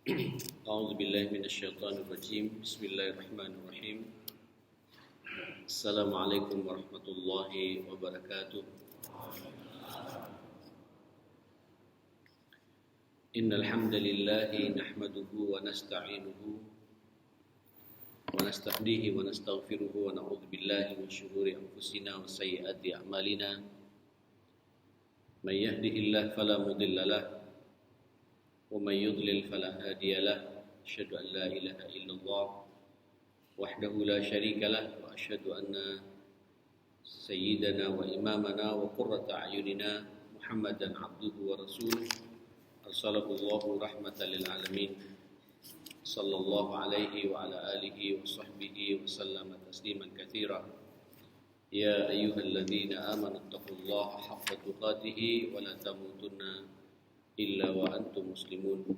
أعوذ بالله من الشيطان الرجيم بسم الله الرحمن الرحيم السلام عليكم ورحمة الله وبركاته إن الحمد لله نحمده ونستعينه ونستهديه ونستغفره ونعوذ بالله من شرور أنفسنا وسيئات أعمالنا من يهده الله فلا مضل له ومن يضلل فلا هادي له أشهد أن لا إله إلا الله وحده لا شريك له وأشهد أن سيدنا وإمامنا وقرة أعيننا محمدا عبده ورسوله أرسله الله رحمة للعالمين صلى الله عليه وعلى آله وصحبه وسلم تسليما كثيرا يا أيها الذين آمنوا اتقوا الله حق تقاته ولا تموتن إلا وأنتم مسلمون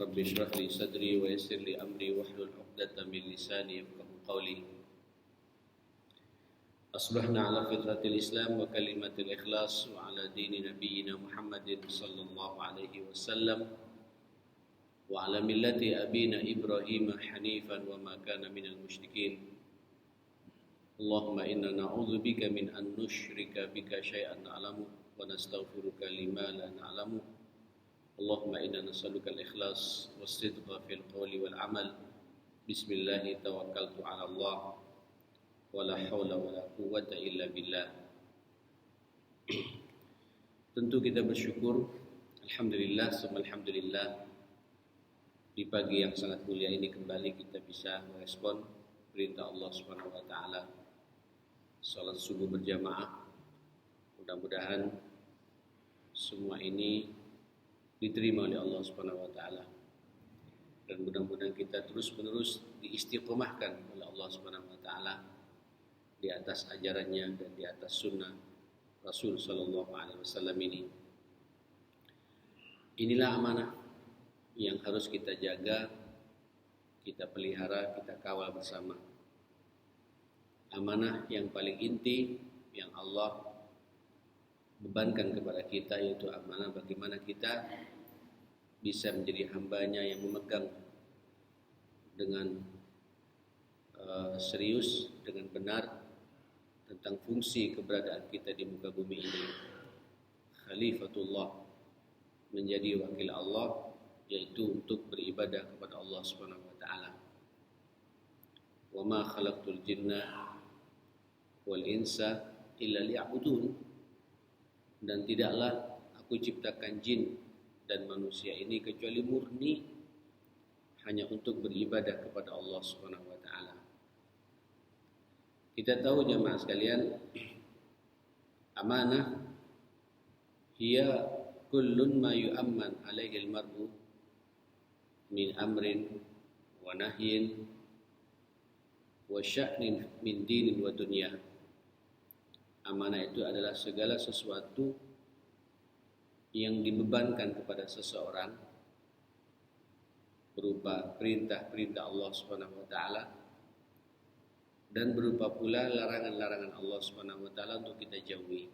رب اشرح لي صدري ويسر لي أمري واحلل عقدة من لساني يفقهوا قولي أصبحنا على فطرة الإسلام وكلمة الإخلاص وعلى دين نبينا محمد صلى الله عليه وسلم وعلى ملة أبينا إبراهيم حنيفا وما كان من المشركين اللهم إنا نعوذ بك من أن نشرك بك شيئا نعلمه ونستغفرك لما لا نعلمه اللهم إنا نسألك الإخلاص والصدق في القول والعمل بسم الله توكلت على الله ولا حول ولا قوة إلا بالله. Tentu kita bersyukur, alhamdulillah, alhamdulillah, di pagi yang sangat mulia ini kembali kita bisa merespon perintah Allah Subhanahu wa taala. Salat subuh berjamaah. Mudah-mudahan semua ini diterima oleh Allah Subhanahu wa taala. Dan mudah-mudahan kita terus-menerus diistiqomahkan oleh Allah Subhanahu wa taala di atas ajarannya dan di atas sunnah Rasul sallallahu alaihi wasallam ini. Inilah amanah yang harus kita jaga, kita pelihara, kita kawal bersama. Amanah yang paling inti yang Allah bebankan kepada kita, yaitu amanah bagaimana kita bisa menjadi hambanya yang memegang dengan serius, dengan benar tentang fungsi keberadaan kita di muka bumi ini. Khalifatullah, menjadi wakil Allah, yaitu untuk beribadah kepada Allah Subhanahu wa taala. Wa ma khalaqtul jinna wal insa illa liya'budun, dan tidaklah aku ciptakan jin dan manusia ini kecuali murni hanya untuk beribadah kepada Allah Subhanahu wa taala. Kita tahu jemaah sekalian, amanah hiya kullun ma yu'amman alaihi al-mar'u min amrin wa nahyin wa sya'nin min dinin wa dunya. Amanah itu adalah segala sesuatu yang dibebankan kepada seseorang berupa perintah-perintah Allah Subhanahu wa taala dan berupa pula larangan-larangan Allah Subhanahu wa taala untuk kita jauhi.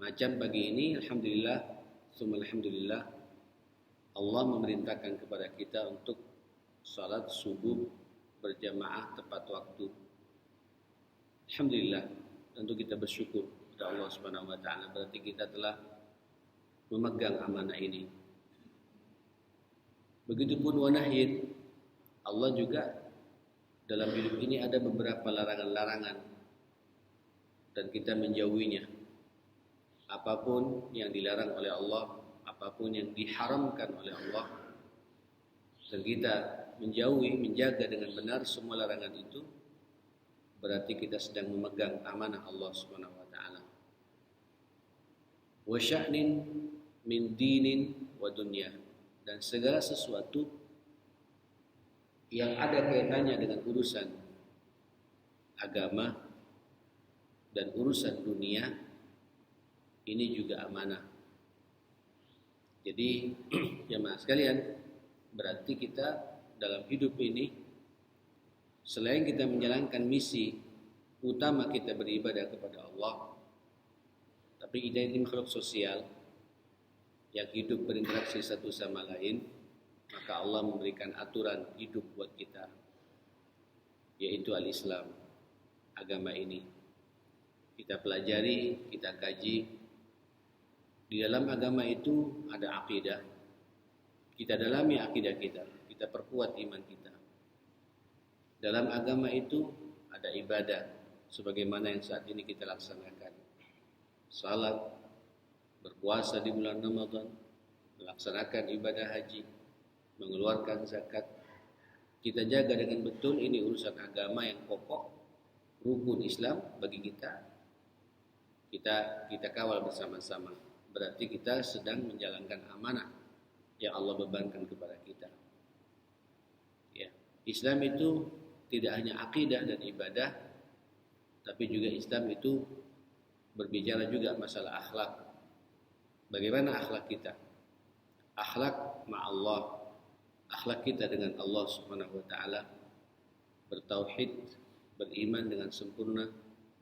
Macam pagi ini alhamdulillah, summa alhamdulillah, Allah memerintahkan kepada kita untuk salat subuh berjamaah tepat waktu. Alhamdulillah, tentu kita bersyukur kepada Allah Subhanahu wa taala, berarti kita telah memegang amanah ini. Begitupun wanahyin, Allah juga dalam hidup ini ada beberapa larangan-larangan dan kita menjauhinya. Apapun yang dilarang oleh Allah, apapun yang diharamkan oleh Allah, dan kita menjauhi, menjaga dengan benar semua larangan itu, berarti kita sedang memegang amanah Allah Subhanahu wa taala. Wa sya'nin min dinin wa dunya, dan segala sesuatu yang ada kaitannya dengan urusan agama dan urusan dunia, ini juga amanah. Jadi jemaah sekalian, berarti kita dalam hidup ini, selain kita menjalankan misi utama kita beribadah kepada Allah, tapi kita ini makhluk sosial yang hidup berinteraksi satu sama lain. maka Allah memberikan aturan hidup buat kita, yaitu al-Islam, agama ini. Kita pelajari, kita kaji. Di dalam agama itu ada akidah. Kita dalami akidah kita perkuat iman kita. Dalam agama itu ada ibadah, sebagaimana yang saat ini kita laksanakan. Salat, berpuasa di bulan Ramadan, melaksanakan ibadah haji, mengeluarkan zakat. Kita jaga dengan betul, ini urusan agama yang pokok, rukun Islam bagi kita. Kita kawal bersama-sama. Berarti kita sedang menjalankan amanah yang Allah bebankan kepada kita. Ya, Islam itu tidak hanya akidah dan ibadah, tapi juga Islam itu berbicara juga masalah akhlak. Bagaimana akhlak kita? Akhlak ma'allah, akhlak kita dengan Allah Subhanahu wa taala, bertauhid, beriman dengan sempurna,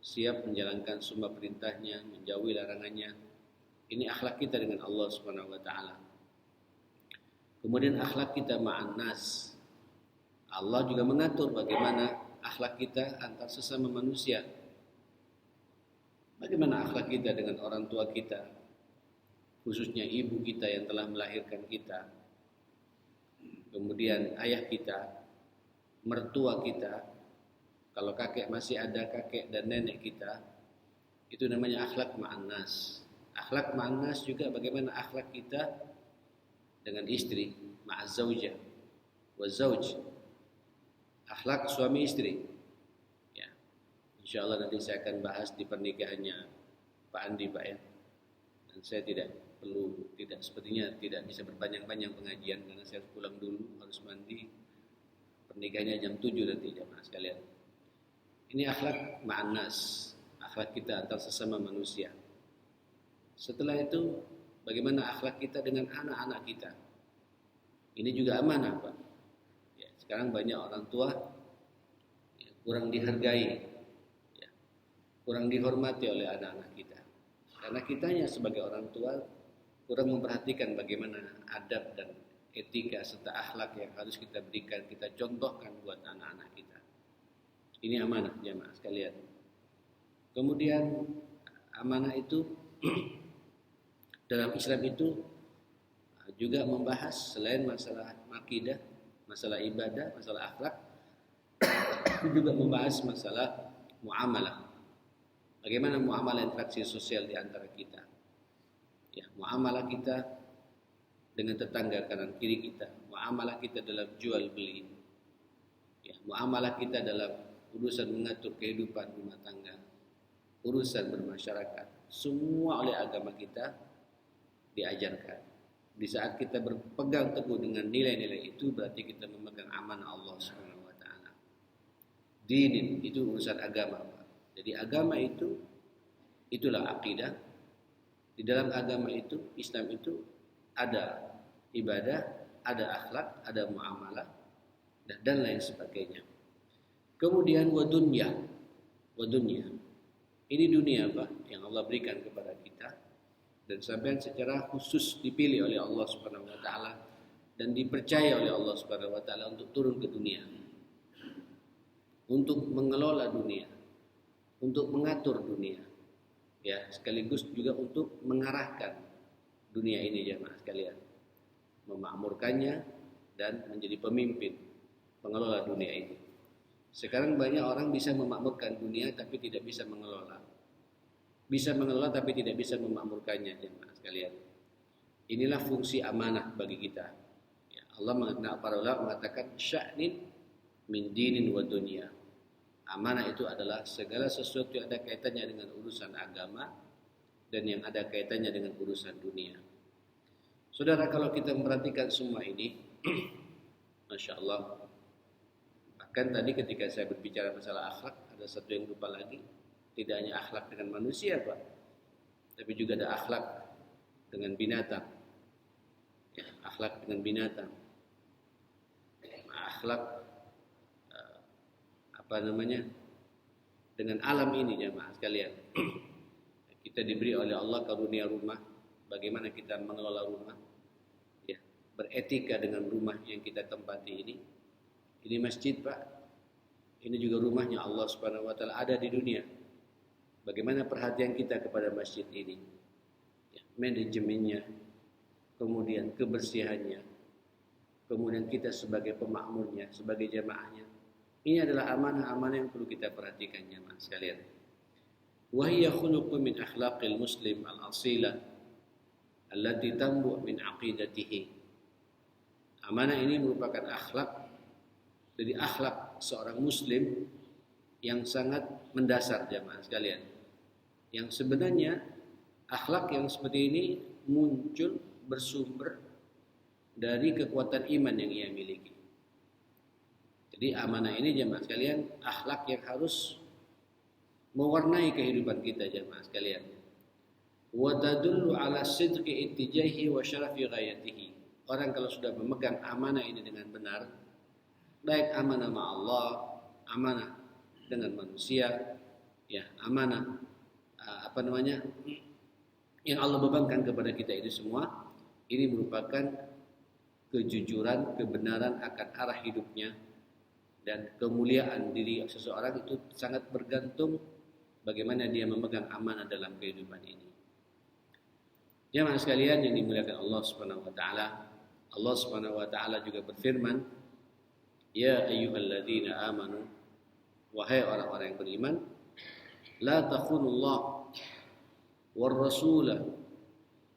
siap menjalankan semua perintahnya, menjauhi larangannya. Ini akhlak kita dengan Allah Subhanahu wa taala. Kemudian akhlak kita ma'an nas. Allah juga mengatur bagaimana akhlak kita antar sesama manusia. Bagaimana akhlak kita dengan orang tua kita, khususnya ibu kita yang telah melahirkan kita. Kemudian ayah kita, mertua kita, kalau kakek masih ada, kakek dan nenek kita, itu namanya akhlak ma'an nas. Akhlak ma'an nas juga bagaimana akhlak kita dengan istri, ma'az zaujah wa zauj. Akhlak suami istri. Ya. Insyaallah nanti saya akan bahas di pernikahannya Pak Andi, Pak ya. Dan saya sepertinya tidak bisa berpanjang-panjang pengajian karena saya harus pulang dulu, harus mandi. Pernikahannya jam 7 nanti jamaah sekalian. Ini akhlak ma'an nas, akhlak kita antar sesama manusia. Setelah itu bagaimana akhlak kita dengan anak-anak kita. Ini juga amanah, Pak. Ya, sekarang banyak orang tua kurang dihargai, ya, kurang dihormati oleh anak-anak kita. Karena kitanya sebagai orang tua kurang memperhatikan bagaimana adab dan etika serta akhlak yang harus kita berikan, kita contohkan buat anak-anak kita. Ini amanah jamaah sekalian. Kemudian amanah itu dalam Islam itu juga membahas selain masalah akidah, masalah ibadah, masalah akhlak, juga membahas masalah muamalah. Bagaimana muamalah interaksi sosial di antara kita. Ya, muamalah kita dengan tetangga kanan kiri kita, muamalah kita dalam jual beli. Ya, muamalah kita dalam urusan mengatur kehidupan rumah tangga, urusan bermasyarakat. Semua oleh agama kita diajarkan. Di saat kita berpegang teguh dengan nilai-nilai itu, berarti kita memegang amanah Allah Subhanahu wa taala. Dinin itu urusan agama, Pak. Jadi agama itu itulah akidah. Di dalam agama itu, Islam itu ada ibadah, ada akhlak, ada muamalah dan lain sebagainya. Kemudian wa dunya. Ini dunia, Pak, yang Allah berikan kepada kita. Dan sampai secara khusus dipilih oleh Allah Subhanahu wa taala dan dipercaya oleh Allah Subhanahu wa taala untuk turun ke dunia. Untuk mengelola dunia, untuk mengatur dunia. Ya, sekaligus juga untuk mengarahkan dunia ini jemaah sekalian. Memakmurkannya dan menjadi pemimpin pengelola dunia ini. Sekarang banyak orang bisa memakmurkan dunia tapi tidak bisa mengelola. Bisa mengelola tapi tidak bisa memakmurkannya jemaah sekalian. Inilah fungsi amanah bagi kita. Ya, para ulama mengatakan sya'nin min dinin wa dunya. Amanah itu adalah segala sesuatu yang ada kaitannya dengan urusan agama dan yang ada kaitannya dengan urusan dunia. Saudara, kalau kita memperhatikan semua ini, Masya Allah. Bahkan tadi ketika saya berbicara masalah akhlak, ada satu yang lupa lagi. Tidak hanya akhlak dengan manusia, Pak, tapi juga ada akhlak dengan binatang. Ya, akhlak dengan binatang. Akhlak dengan alam ini jemaah sekalian. Kita diberi oleh Allah karunia rumah. Bagaimana kita mengelola rumah? Ya, beretika dengan rumah yang kita tempati ini. Ini masjid, Pak. Ini juga rumahnya Allah Subhanahu wa taala ada di dunia. Bagaimana perhatian kita kepada masjid ini? Ya, manajemennya, kemudian kebersihannya, kemudian kita sebagai pemakmurnya, sebagai jamaahnya. Ini adalah amanah-amanah yang perlu kita perhatikan jamaah sekalian. Wa hiya khuluqun min akhlaqil muslim al-asilah allati tanbu' min aqidatihi. Amanah ini merupakan akhlak dari akhlak seorang muslim yang sangat mendasar jamaah sekalian. Yang sebenarnya akhlak yang seperti ini muncul bersumber dari kekuatan iman yang ia miliki. Jadi amanah ini jamaah sekalian akhlak yang harus mewarnai kehidupan kita jamaah sekalian. Wa tadullu ala sidqi ittijahi wa syarafi ghayatihi. Orang kalau sudah memegang amanah ini dengan benar, baik amanah sama Allah, amanah dengan manusia, ya amanah yang Allah bebankan kepada kita itu semua, ini merupakan kejujuran, kebenaran akan arah hidupnya dan kemuliaan diri seseorang itu sangat bergantung bagaimana dia memegang amanah dalam kehidupan ini. Jemaah sekalian yang dimuliakan Allah Subhanahu wa taala, Allah Subhanahu wa taala juga berfirman, "Ya ayyuhalladzina amanu," wahai orang-orang yang beriman, "la takhunullah war rasulah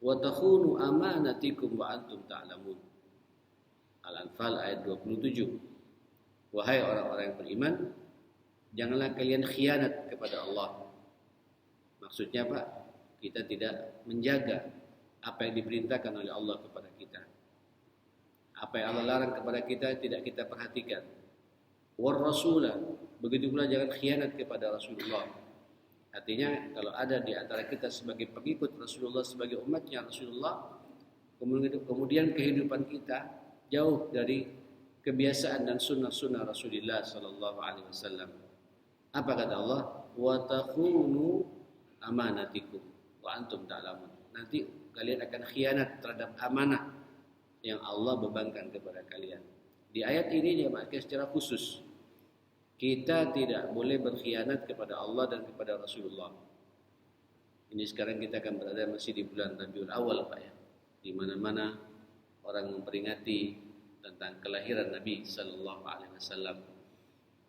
wa takhunu amanatikum wa antum ta'lamun." Al-Anfal ayat 27. Wahai orang-orang yang beriman, janganlah kalian khianat kepada Allah. Maksudnya Pak, kita tidak menjaga apa yang diperintahkan oleh Allah kepada kita. Apa yang Allah larang kepada kita tidak kita perhatikan. War rasulah, begitu pula jangan khianat kepada Rasulullah. Artinya kalau ada di antara kita sebagai pengikut Rasulullah, sebagai umatnya Rasulullah, kemudian kehidupan kita jauh dari kebiasaan dan sunnah-sunnah Rasulullah Sallallahu Alaihi Wasallam. Apa kata Allah? Wa takhunu amanatikum wa antum ta'lamun. Nanti kalian akan khianat terhadap amanah yang Allah bebankan kepada kalian. Di ayat ini dia maksudkan secara khusus kita tidak boleh berkhianat kepada Allah dan kepada Rasulullah. Ini sekarang kita akan berada masih di bulan Rabiul Awal Pak ya, di mana-mana orang memperingati tentang kelahiran Nabi Sallallahu Alaihi Wasallam,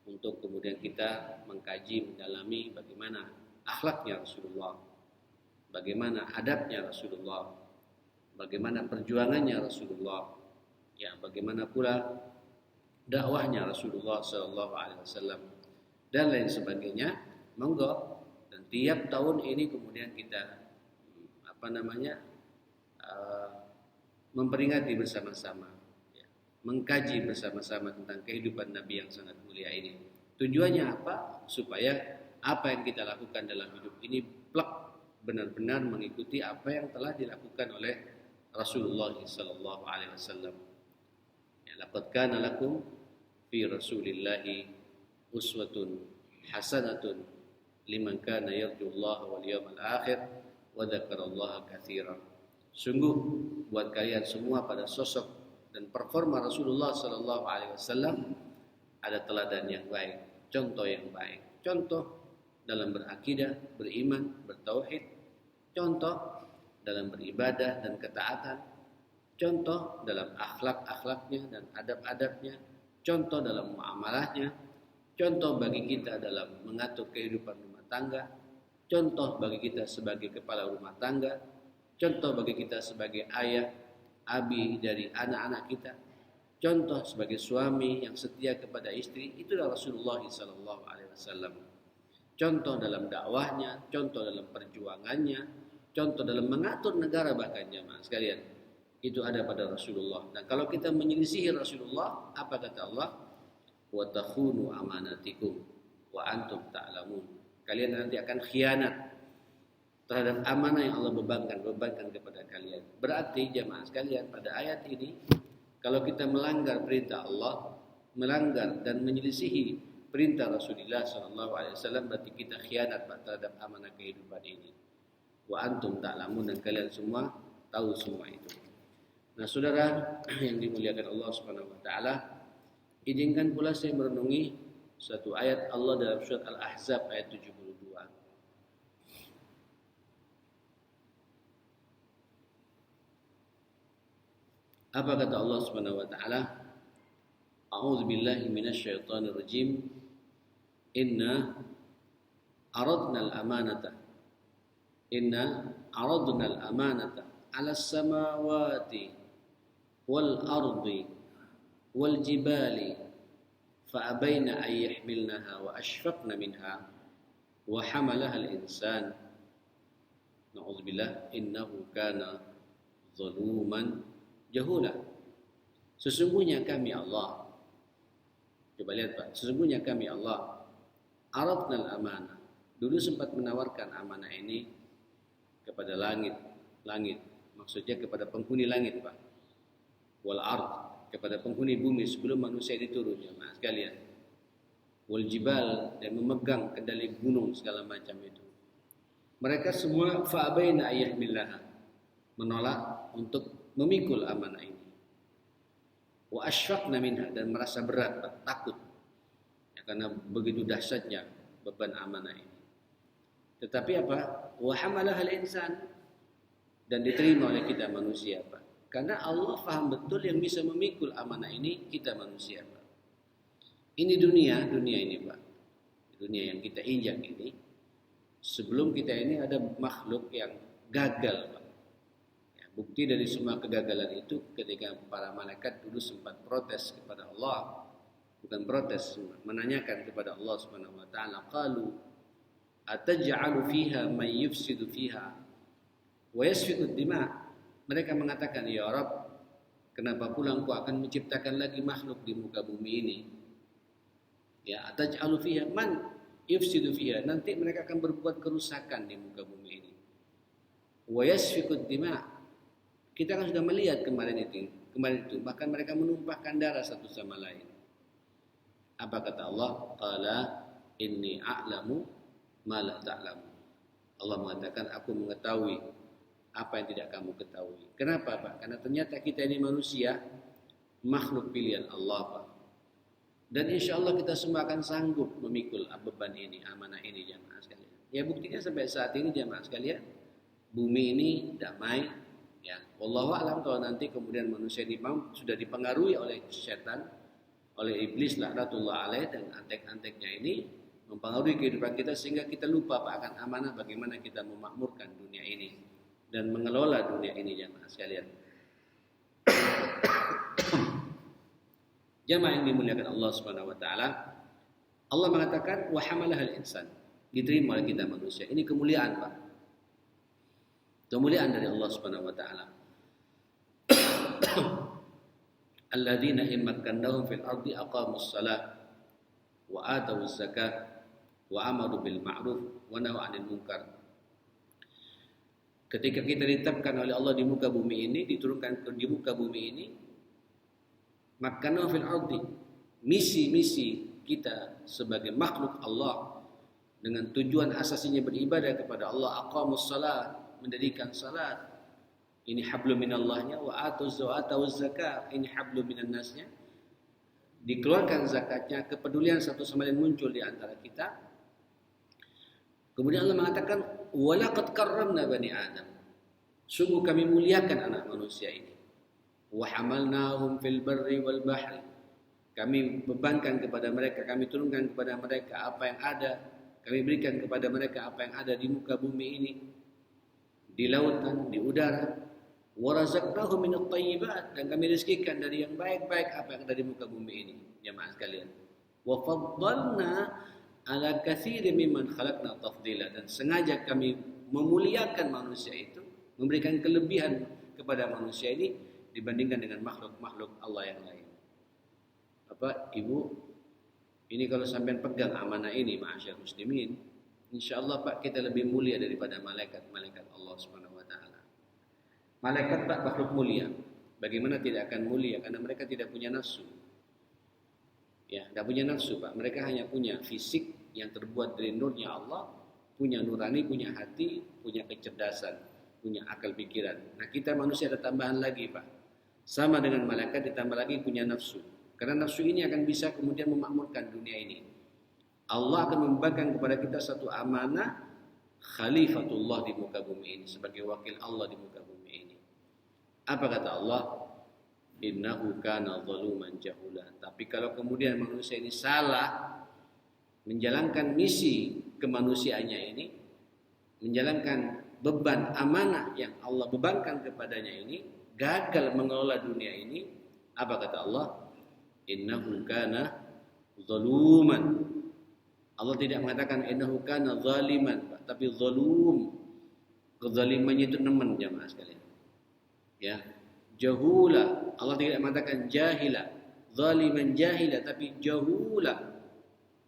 untuk kemudian kita mengkaji, mendalami bagaimana akhlaknya Rasulullah, bagaimana adabnya Rasulullah, bagaimana perjuangannya Rasulullah, ya bagaimana pula dakwahnya Rasulullah Sallallahu Alaihi Wasallam dan lain sebagainya. Monggo, dan tiap tahun ini kemudian kita memperingati bersama-sama, ya, mengkaji bersama-sama tentang kehidupan Nabi yang sangat mulia ini. Tujuannya apa? Supaya apa yang kita lakukan dalam hidup ini benar-benar mengikuti apa yang telah dilakukan oleh Rasulullah Sallallahu Alaihi Wasallam. Ya, laqad kana lakum fi Rasulillahi uswatun hasanatun liman kana yarjullaha wal yawmal akhir wa dzakarallaha katsiran. Sungguh buat kalian semua pada sosok dan performa Rasulullah Sallallahu Alaihi Wasallam ada teladan yang baik, contoh yang baik, contoh dalam berakidah, beriman, bertauhid, contoh dalam beribadah dan ketaatan, contoh dalam akhlak-akhlaknya dan adab-adabnya, contoh dalam muamalahnya, contoh bagi kita dalam mengatur kehidupan rumah tangga, contoh bagi kita sebagai kepala rumah tangga, contoh bagi kita sebagai ayah, abi dari anak-anak kita, contoh sebagai suami yang setia kepada istri. Itulah Rasulullah Sallallahu Alaihi Wasallam. Contoh dalam dakwahnya, contoh dalam perjuangannya, contoh dalam mengatur negara bahkan jemaah sekalian, itu ada pada Rasulullah. Dan kalau kita menyelisihi Rasulullah, apa kata Allah? Wa takhunu amanatikum wa antum ta'lamun. Kalian nanti akan khianat terhadap amanah yang Allah bebankan kepada kalian. Berarti jemaah sekalian, pada ayat ini kalau kita melanggar perintah Allah, melanggar dan menyelisihi perintah Rasulullah SAW, berarti kita khianat terhadap amanah kehidupan ini. Wa antum ta'lamun, dan kalian semua tahu semua itu. Nah, saudara yang dimuliakan Allah Subhanahu wa taala, izinkan pula saya merenungi satu ayat Allah dalam surat Al-Ahzab ayat 72. Apa kata Allah Subhanahu wa taala? A'udzu billahi minasyaitonir rajim. Inna aradna al-amanata. Inna aradna al-amanata 'ala as-samawati wal ardi wal jibali فأبين أن يحملنها وأشفقن منها وحملها الإنسان نعوذ بالله إنه كان ظلوما جهولا. Sesungguhnya kami Allah, coba lihat Pak, sesungguhnya kami Allah aradnal amanah, dulu sempat menawarkan amanah ini kepada langit, maksudnya kepada penghuni langit Pak, wal ard, kepada penghuni bumi sebelum manusia diturun, jemaah sekalian. Wal jibal, dan memegang kendali gunung segala macam itu. Mereka semua fa'abaina ayyahmillaha, menolak untuk memikul amanah ini. Wa asyfaqna minha, dan merasa berat, takut. Ya, karena begitu dahsyatnya beban amanah ini. Tetapi apa? Wa hamalaha al-insan, dan diterima oleh kita manusia, Pak. Karena Allah faham betul yang bisa memikul amanah ini kita manusia, Pak. Ini dunia ini, Pak. Dunia yang kita injak ini, sebelum kita ini ada makhluk yang gagal, Pak. Ya, bukti dari semua kegagalan itu ketika para malaikat dulu sempat protes kepada Allah, bukan protes, menanyakan kepada Allah Subhanahu wa taala, qalu ataj'alu fiha may yufsidu fiha wa yasfiku ad-dima'. Mereka mengatakan, ya Rabb, kenapa pula Engkau akan menciptakan lagi makhluk di muka bumi ini? Ya, ataj'alu fiha man yufsidu fiha, nanti mereka akan berbuat kerusakan di muka bumi ini. Wa yasfikud dima', kita kan sudah melihat kemarin itu, bahkan mereka menumpahkan darah satu sama lain. Apa kata Allah? Qala inni a'lamu ma la ta'lamu. Allah mengatakan, aku mengetahui apa yang tidak kamu ketahui. Kenapa, Pak? Karena ternyata kita ini manusia, makhluk pilihan Allah, Pak. Dan insya Allah kita semua akan sanggup memikul beban ini, amanah ini, jamaah sekalian. Ya, buktinya sampai saat ini, jamaah sekalian, bumi ini damai. Ya, wallahu a'lam, kalau nanti kemudian manusia ini sudah dipengaruhi oleh setan, oleh iblis laknatullah alaih dan antek-anteknya ini mempengaruhi kehidupan kita sehingga kita lupa, Pak, akan amanah bagaimana kita memakmurkan dunia ini dan mengelola dunia ini, jamaah sekalian. Jamaah yang dimuliakan Allah Subhanahu wa taala, Allah mengatakan wa hamalahal insan, diterima oleh kita manusia. Ini kemuliaan, Pak. Kemuliaan dari Allah Subhanahu wa taala. Alladzina immakkannahum fil ardi aqamus shalah wa atawuz zakah wa amaru bil ma'ruf wa nahaw 'anil munkar. Ketika kita ditetapkan oleh Allah di muka bumi ini, diturunkan di muka bumi ini, makkanahu fil ardi, misi kita sebagai makhluk Allah dengan tujuan asasinya beribadah kepada Allah, aqamus salat, mendirikan salat, ini hablum minallahnya, wa atuz zakah, ini hablum minan nasnya, dikeluarkan zakatnya, kepedulian satu sama lain muncul di antara kita. Kemudian Allah mengatakan, walaqad karramna bani Adam, sungguh kami muliakan anak manusia ini. Wa hamalnahum fil barri wal bahri, kami bebankan kepada mereka, kami turunkan kepada mereka apa yang ada, kami berikan kepada mereka apa yang ada di muka bumi ini, di lautan, di udara. Wa razaqnahum minat thayyibat, dan kami rezekikan dari yang baik-baik apa yang ada di muka bumi ini, jemaah sekalian. Wa faddalna ala katsirin mimman khalaqna tafdila, dan sengaja kami memuliakan manusia itu, memberikan kelebihan kepada manusia ini dibandingkan dengan makhluk-makhluk Allah yang lain. Bapak, Ibu, ini kalau sampai pegang amanah ini, ma'asyar muslimin, insyaallah Pak, kita lebih mulia daripada malaikat-malaikat Allah Subhanahu wa taala. Malaikat, Pak, makhluk mulia. Bagaimana tidak akan mulia? Karena mereka tidak punya nafsu. Ya, tidak punya nafsu, Pak. Mereka hanya punya fisik yang terbuat dari nurnya Allah, punya nurani, punya hati, punya kecerdasan, punya akal pikiran. Nah, kita manusia ada tambahan lagi, Pak. Sama dengan malaikat ditambah lagi punya nafsu. Karena nafsu ini akan bisa kemudian memakmurkan dunia ini. Allah akan membagikan kepada kita satu amanah khalifatullah di muka bumi ini, sebagai wakil Allah di muka bumi ini. Apa kata Allah? Innahu kana zaluman jahula. Tapi kalau kemudian manusia ini salah menjalankan misi kemanusiaannya ini, menjalankan beban amanah yang Allah bebankan kepadanya ini, gagal mengelola dunia ini, apa kata Allah? Innahu kana zaluman. Allah tidak mengatakan innahu kana zaliman, tapi zalum. Kezalimannya itu nemen, jamaah sekalian. Ya, jahula. Allah tidak mengatakan jahila, zaliman jahila, tapi jahula.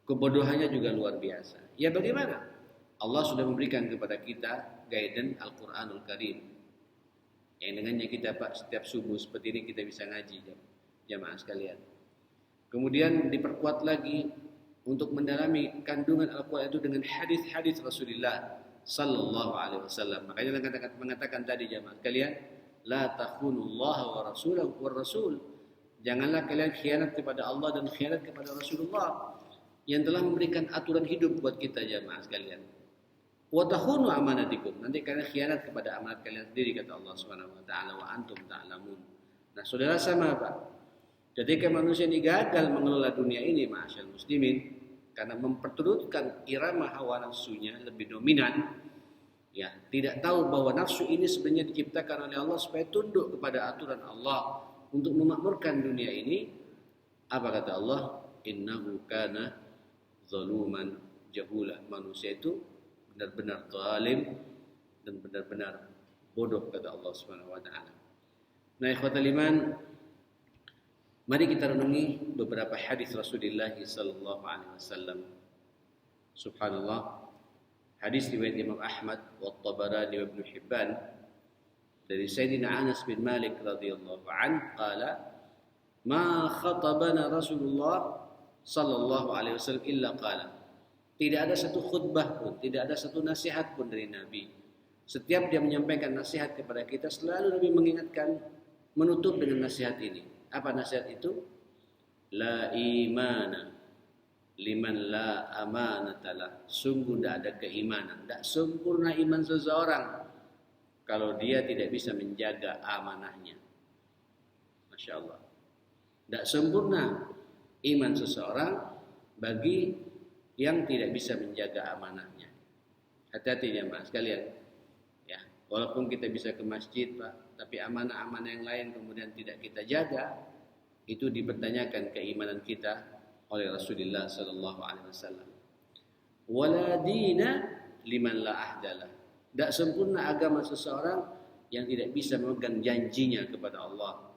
Kebodohannya juga luar biasa. Ya bagaimana? Allah sudah memberikan kepada kita guidance Al-Quranul Karim, yang dengannya kita setiap subuh seperti ini kita bisa ngaji, jamaah sekalian. Kemudian diperkuat lagi untuk mendalami kandungan Al-Quran itu dengan hadis-hadis Rasulullah Sallallahu Alaihi Wasallam. Makanya mengatakan tadi jamaah sekalian, la takhunullaha wa rasulahu wa rasul. Janganlah kalian khianat kepada Allah dan khianat kepada Rasulullah yang telah memberikan aturan hidup buat kita, jamaah sekalian. Wa takhunu amanatikum. Nanti kalian khianat kepada amanat kalian sendiri, kata Allah Subhanahu wa taala, wa antum ta'lamun. Nah, saudara, sama Pak. Ketika manusia ini gagal mengelola dunia ini, ma'asyal muslimin, karena memperturutkan irama hawa nafsunya lebih dominan, ya, tidak tahu bahwa nafsu ini sebenarnya diciptakan oleh Allah supaya tunduk kepada aturan Allah untuk memakmurkan dunia ini. Apa kata Allah? Innahu kana zaluman jahula. Manusia itu benar-benar zalim dan benar-benar bodoh, kata Allah Subhanahu wa taala. Nah, ikhwatal iman, mari kita renungi beberapa hadis Rasulullah sallallahu alaihi wasallam. Subhanallah. Hadis riwayat Imam Ahmad wa Tabarani wa Ibnu Hibban dari Sayyidina Anas bin Malik radhiyallahu anhu qala ma khatabana Rasulullah sallallahu alaihi wasallam illa qala. Tidak ada satu khutbah pun, tidak ada satu nasihat pun dari Nabi. Setiap dia menyampaikan nasihat kepada kita, selalu Nabi mengingatkan, menutup dengan nasihat ini. Apa nasihat itu? La imana liman la amanatalah. Sungguh tidak ada keimanan, tidak sempurna iman seseorang kalau dia tidak bisa menjaga amanahnya. Masya Allah. Tidak sempurna iman seseorang bagi yang tidak bisa menjaga amanahnya. Hati-hati jemaah sekalian. Ya, walaupun kita bisa ke masjid, Pak, tapi amanah-amanah yang lain kemudian tidak kita jaga, itu dipertanyakan keimanan kita oleh Rasulullah sallallahu alaihi wasallam. Wala dina liman la ahdalah. Tidak sempurna agama seseorang yang tidak bisa memegang janjinya kepada Allah,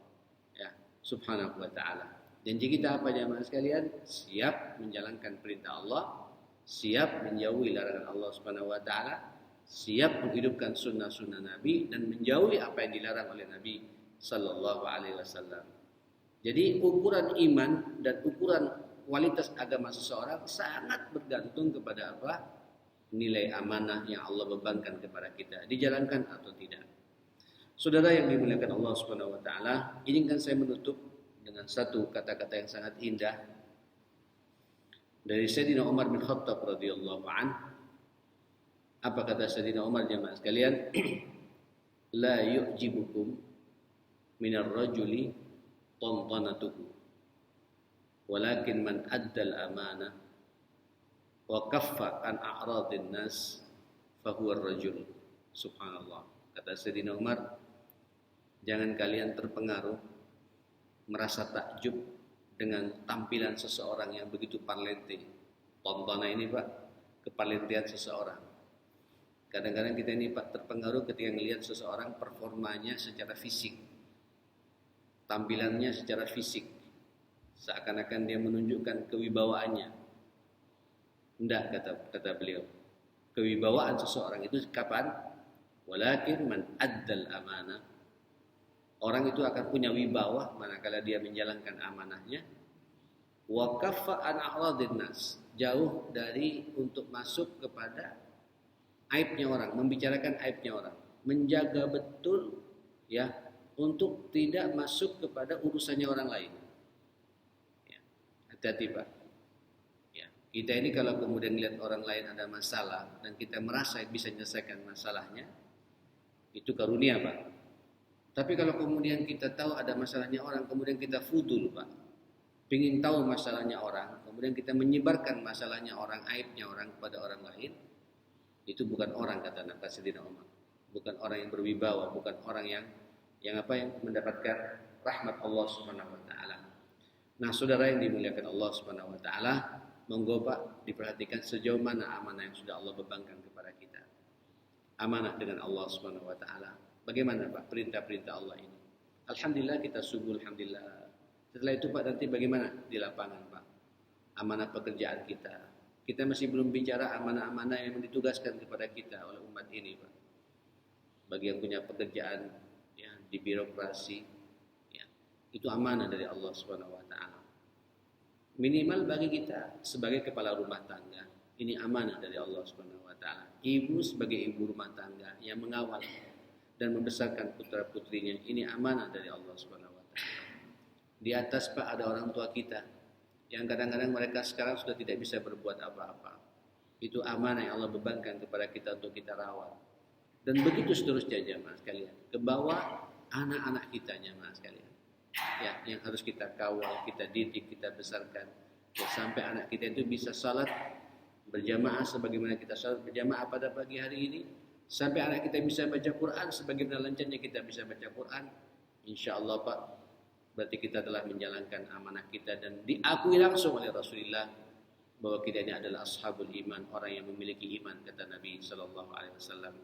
ya, Subhanahu wa taala. Janji kita apa jemaah sekalian? Siap menjalankan perintah Allah, siap menjauhi larangan Allah Subhanahu wa taala, siap menghidupkan sunnah-sunnah Nabi dan menjauhi apa yang dilarang oleh Nabi sallallahu alaihi wasallam. Jadi ukuran iman dan ukuran kualitas agama seseorang sangat bergantung kepada apa? Nilai amanah yang Allah bebankan kepada kita, dijalankan atau tidak. Saudara yang dimuliakan Allah Subhanahu wa taala, izinkan saya menutup dengan satu kata-kata yang sangat indah dari Sayyidina Umar bin Khattab radhiyallahu anhu. Apa kata Sayyidina Umar jemaah sekalian? La yu'jibukum minar rajuli tantanatuhu walakin man addal amanah wa kaffa an a'radin nas fahuwa ar-rajul. Subhanallah. Kata Sayyidina Umar, jangan kalian terpengaruh, merasa takjub dengan tampilan seseorang yang begitu parlente. Tontona ini Pak, kepalentean seseorang. Kadang-kadang kita ini Pak terpengaruh ketika melihat seseorang performanya secara fisik, tampilannya secara fisik, seakan-akan dia menunjukkan kewibawaannya. Tidak, kata beliau. Kewibawaan seseorang itu kapan? Walakin man addal amanah. Orang itu akan punya wibawa manakala dia menjalankan amanahnya. Wa kaffa an a'radin nas. Jauh dari untuk masuk kepada aibnya orang, membicarakan aibnya orang. Menjaga betul ya untuk tidak masuk kepada urusannya orang lain. Ya. Hati-hati Pak. Ya. Kita ini kalau kemudian lihat orang lain ada masalah dan kita merasa bisa menyelesaikan masalahnya, itu karunia Pak. Tapi kalau kemudian kita tahu ada masalahnya orang, kemudian kita fudul Pak, ingin tahu masalahnya orang, kemudian kita menyebarkan masalahnya orang, aibnya orang kepada orang lain, itu bukan orang, kata Nabi Sayyidina Umar. Bukan orang yang berwibawa, bukan orang yang mendapatkan rahmat Allah Subhanahu wa taala. Nah, saudara yang dimuliakan Allah Subhanahu wa taala, monggo Pak diperhatikan sejauh mana amanah yang sudah Allah bebankan kepada kita. Amanah dengan Allah Subhanahu wa taala. Bagaimana Pak perintah-perintah Allah ini? Alhamdulillah kita sungguh alhamdulillah. Setelah itu Pak nanti bagaimana di lapangan Pak? Amanah pekerjaan kita. Kita masih belum bicara amanah-amanah yang ditugaskan kepada kita oleh umat ini Pak. Bagi yang punya pekerjaan ya, di birokrasi, ya, itu amanah dari Allah Subhanahu wa taala. Minimal bagi kita sebagai kepala rumah tangga, ini amanah dari Allah Subhanahu wa taala. Ibu sebagai ibu rumah tangga yang mengawal dan membesarkan putra-putrinya, ini amanah dari Allah Subhanahu wa taala. Di atas Pak ada orang tua kita yang kadang-kadang mereka sekarang sudah tidak bisa berbuat apa-apa. Itu amanah yang Allah bebankan kepada kita untuk kita rawat. Dan begitu seterusnya jemaah sekalian. Ke bawah anak-anak kita jemaah sekalian. Ya, yang harus kita kawal, kita didik, kita besarkan. Ya, sampai anak kita itu bisa salat berjamaah sebagaimana kita salat berjamaah pada pagi hari ini. Sampai anak kita bisa baca Quran sebagaimana lancarnya kita bisa baca Quran. Insya Allah Pak, berarti kita telah menjalankan amanah kita dan diakui langsung oleh Rasulullah bahwa kita ini adalah ashabul iman, orang yang memiliki iman, kata Nabi sallallahu alaihi wasallam.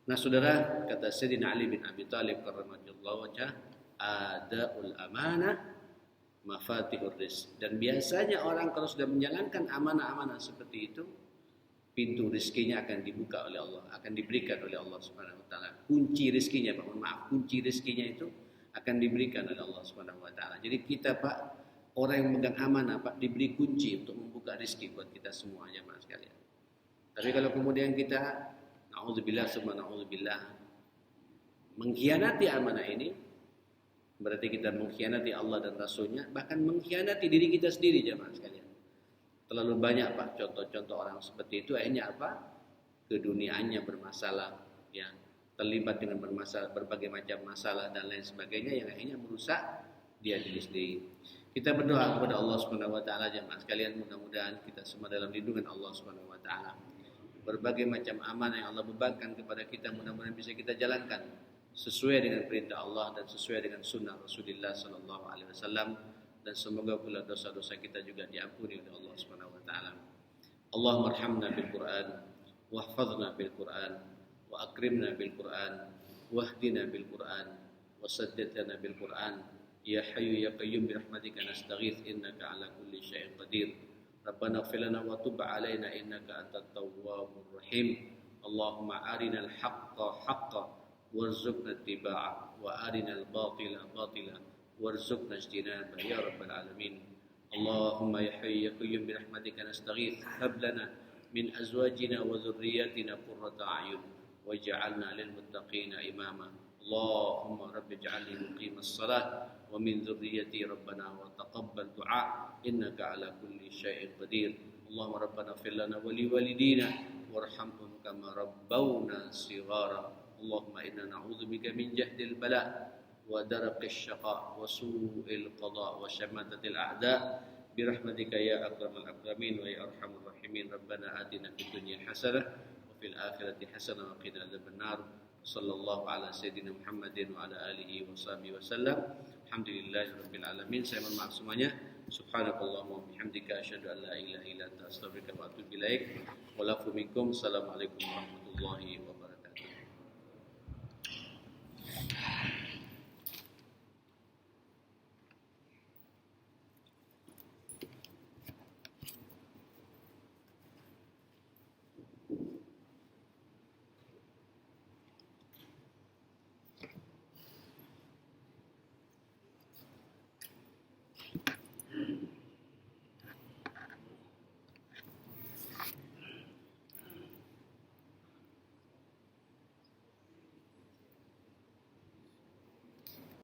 Nah, saudara, kata Sayyidina Ali bin Abi Thalib karramallahu wajhah, adaul amanah mafatihur rizq. Dan biasanya orang kalau sudah menjalankan amanah-amanah seperti itu, pintu rezekinya akan dibuka oleh Allah, akan diberikan oleh Allah Subhanahu wa taala. Kunci rezekinya, Pak, kunci rezekinya itu akan diberikan oleh Allah Subhanahu wa taala. Jadi kita Pak, orang yang memegang amanah Pak, diberi kunci untuk membuka rezeki buat kita semua jemaah sekalian. Tapi kalau kemudian kita na'udzubillah summa na'udzubillah mengkhianati amanah ini, berarti kita mengkhianati Allah dan Rasulnya, bahkan mengkhianati diri kita sendiri jemaah sekalian. Terlalu banyak Pak contoh-contoh orang seperti itu, akhirnya apa? Keduniaannya bermasalah, ya, terlibat dengan berbagai macam masalah dan lain sebagainya yang akhirnya merusak dia diri sendiri. Kita berdoa kepada Allah Subhanahu wa taala jemaah sekalian, mudah-mudahan kita semua dalam lindungan Allah Subhanahu wa taala. Berbagai macam amanah yang Allah bebankan kepada kita mudah-mudahan bisa kita jalankan sesuai dengan perintah Allah dan sesuai dengan sunnah Rasulullah sallallahu alaihi wasallam, dan semoga pula dosa-dosa kita juga diampuni oleh Allah Subhanahu wa taala. Allahumma arhamna bil Qur'an wahfazna bil Qur'an wa akrimna bil Qur'an wahdina bil Qur'an wasaddidna bil Qur'an ya hayyu ya qayyum bi rahmatika nastaghits innaka ala kulli syai'in qadir. Rabbana ighfir lana wa tub 'alaina innaka antat tawwabur rahim. Allahumma arinal haqqa haqqan warzuqna ittiba'ah wa arinal batila batila warzuqna ijtinabah ya rabbal alamin. Allahumma ya hayyu ya qayyum bi rahmatika nastaghits hab lana min azwajina wa dhurriyyatina qurrata a'yun waj'alna lil muttaqina imama. Allahumma rabbi ij'alni muqimas salat wa min dhurriyyati rabbana wa taqabbal du'a innaka ala kulli syai'in qadir. Allahumma rabbana ighfir lana wa li walidina warhamhum kama rabbawna shighara. Allahumma inna na'udzubika min jahdil bala ودرق الشقاء وسوء القضاء وشماتة الأعداء برحمتك يا أكرم الأكرمين ويا أرحم الراحمين. ربنا آتنا في الدنيا حسنة وفي الآخرة حسنة وقنا عذاب النار. صلى الله على سيدنا محمد وعلى آله وصحبه وسلم. Alhamdulillah rabbil alamin. Saya mohon maaf semuanya. Subhanakallahumma wa bihamdika asyhadu an la ilaha illa anta astaghfiruka wa atubu ilaik. Wa lafu minkum. Assalamualaikum warahmatullahi wabarakatuh.